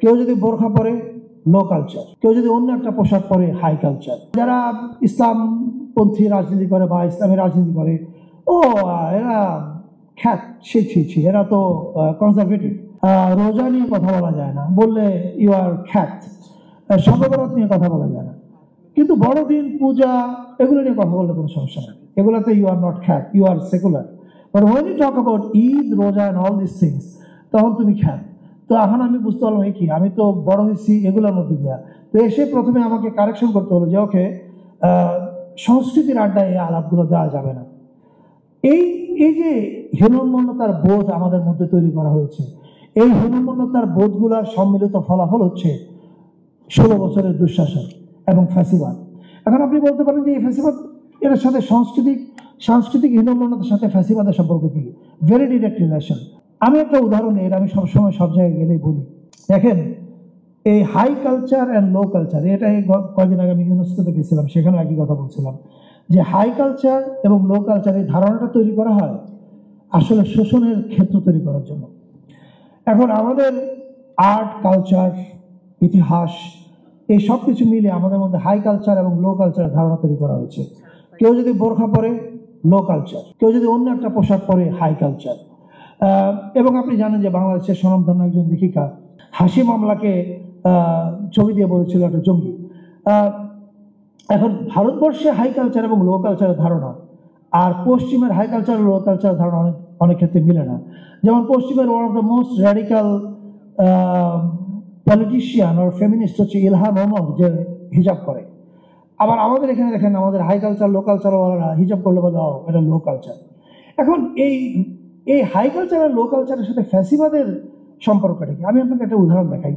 কেউ যদি বোরখা পরে লো কালচার, কেউ যদি অন্য একটা পোশাক পরে হাই কালচার। যারা ইসলামপন্থী রাজনীতি করে বা ইসলামী রাজনীতি করে, ও এরা খ্যাত, ছি, এরা তো কনজারভেটিভ। রোজা নিয়ে কথা বলা যায় না, বললে ইউ আর খ্যাত। শবে বরাত নিয়ে কথা বলা যায় না, কিন্তু বড়দিন, পূজা, এগুলো নিয়ে কথা বললে কোনো সমস্যা নেই। এগুলোতে ইউ আর নট খ্যাত, you are secular. But when you talk about Eid, roza and all this things, তখন তুমি খ্যাত। তো এখন আমি বুঝতে পারলাম কি, আমি তো বড় হয়েছি এগুলোর মধ্যে দেওয়া। তো এসে প্রথমে আমাকে কারেকশন করতে হলো যে ওকে, সংস্কৃতির আড্ডায় এই আলাপগুলো দেওয়া যাবে না। এই যে হীনম্মন্যতার বোধ আমাদের মধ্যে তৈরি করা হয়েছে, এই হীনম্মন্যতার বোধগুলোর সম্মিলিত ফলাফল হচ্ছে 16 বছরের দুঃশাসন এবং ফ্যাসিবাদ। এখন আপনি বলতে পারেন যে এই ফ্যাসিবাদ, এর সাথে সাংস্কৃতিক হীনম্মন্যতার সাথে ফ্যাসিবাদের সম্পর্ক কি? Very direct relation. আমি একটা উদাহরণ দিই, আমি সবসময় সব জায়গায় গেলেই বলি। দেখেন, এই high culture and low culture, এটা কয়েকদিন আগে আমি ইউনেস্কোতে গেছিলাম, সেখানে একই কথা বলছিলাম যে হাই কালচার এবং লো কালচার, এই ধারণাটা তৈরি করা হয় আসলে শোষণের ক্ষেত্র তৈরি করার জন্য। এখন আমাদের আর্ট, কালচার, ইতিহাস, এই সব কিছু মিলে আমাদের মধ্যে হাই কালচার এবং লো কালচারের ধারণা তৈরি করা হয়েছে। কেউ যদি বোরখা পরে লো কালচার, কেউ যদি অন্য একটা পোশাক পরে হাই কালচার। এবং আপনি জানেন যে বাংলাদেশের স্বনামধন্য একজন লেখিকা হাসি মামলাকে ছবি দিয়ে বলেছিল একটা জঙ্গি। এখন ভারতবর্ষে হাই কালচার এবং লো কালচারের ধারণা আর পশ্চিমের হাই কালচার লো কালচারের ধারণা অনেক ক্ষেত্রে মিলে না। যেমন পশ্চিমের one of the most radical politician আর ফেমিনিস্ট হচ্ছে ইলহাম ওমর, যে হিজাব করে। আবার আমাদের এখানে দেখেন, আমাদের হাই কালচার লো কালচারওয়ালারা হিজাব করলে বলে এটা লো কালচার। এখন এই হাই কালচার আর লো কালচারের সাথে ফ্যাসিবাদের সম্পর্কটা কি? আমি আপনাকে একটা উদাহরণ দেখাই।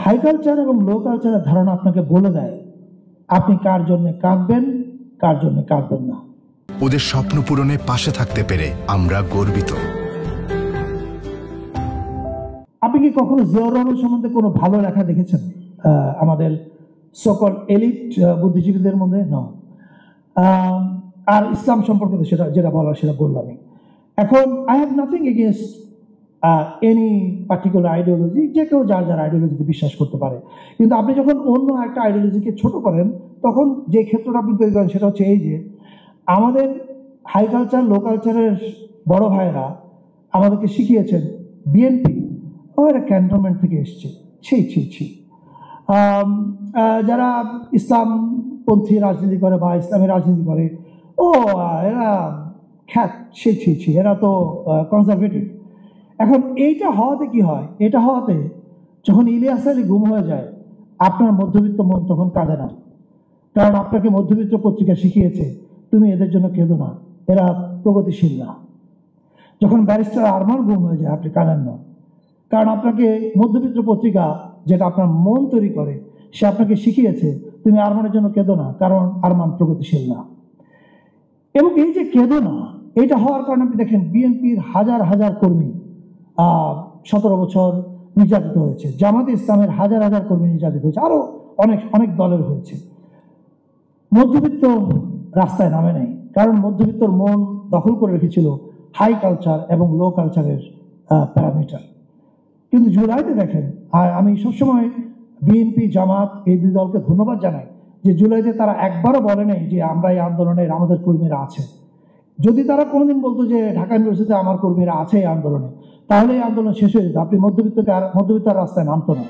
হাই কালচার এবং লো কালচারের ধারণা আপনাকে বলে দেয় আপনি কার জন্য কাঁদবেন, কার জন্য কাঁদবেন না। ওদের স্বপ্ন পূরণে পাশে থাকতে পেরে আমরা গর্বিত। আপনি কি কখনো জিয়াউর রহমান সম্বন্ধে কোনো ভালো লেখা দেখেছেন আমাদের সকল এলিট বুদ্ধিজীবীদের মধ্যে? না। আর ইসলাম সম্পর্কে তো যেটা বলার সেটা বললামই। এখন I have nothing against any particular ideology, যে কেউ যার আইডিওলজিতে বিশ্বাস করতে পারে। কিন্তু আপনি যখন অন্য একটা আইডিওলজিকে ছোট করেন, তখন যে ক্ষেত্রটা আপনি তৈরি করেন সেটা হচ্ছে এই যে আমাদের হাই কালচার লো কালচারের বড় ভাইয়েরা আমাদেরকে শিখিয়েছেন বিএনপি এরা ক্যান্টনমেন্ট থেকে এসছে, ছি। যারা ইসলামপন্থী রাজনীতি করে বা ইসলামী রাজনীতি করে, ও এরা খ্যাত, ছি, এরা তো কনজারভেটিভ। এখন এইটা হওয়াতে কি হয়? এটা হওয়াতে যখন ইলিয়াস আলী গুম হয়ে যায়, আপনার মধ্যবিত্ত মন তখন কাঁদে না, কারণ আপনাকে মধ্যবিত্ত পত্রিকা শিখিয়েছে তুমি এদের জন্য কেঁদো না, এরা প্রগতিশীল না। যখন ব্যারিস্টার আরমান গুম হয়ে যায়, আপনি কাঁদেন না, কারণ আপনাকে মধ্যবিত্ত পত্রিকা, যেটা আপনার মন তৈরি করে, সে আপনাকে শিখিয়েছে তুমি আরমানের জন্য কেঁদো না, কারণ আরমান প্রগতিশীল না। এবং এই যে কেঁদো না, এটা হওয়ার কারণে আপনি দেখেন বিএনপির হাজার কর্মী 17 বছর নির্যাতিত হয়েছে, জামাতে ইসলামের হাজার কর্মী নির্যাতিত হয়েছে, আরো অনেক দলের হয়েছে। মধ্যবিত্ত রাস্তায় নামে নাই, কারণ মধ্যবিত্তর মন দখল করে রেখেছিল হাই কালচার এবং লো কালচারের প্যারামিটার। কিন্তু জুলাইতে দেখেন, আর আমি সবসময় বিএনপি, জামাত, এই দুই দলকে ধন্যবাদ জানাই যে জুলাইতে তারা একবারও বলে নাই যে আমরা এই আন্দোলনে আমাদের কর্মীরা আছে। যদি তারা কোনোদিন বলতো যে ঢাকা ইউনিভার্সিটিতে আমার কর্মীরা আছে এই আন্দোলনে, তাহলে এই আন্দোলন শেষ হয়ে যেত, আপনি মধ্যবিত্ত রাস্তায় নামতো না।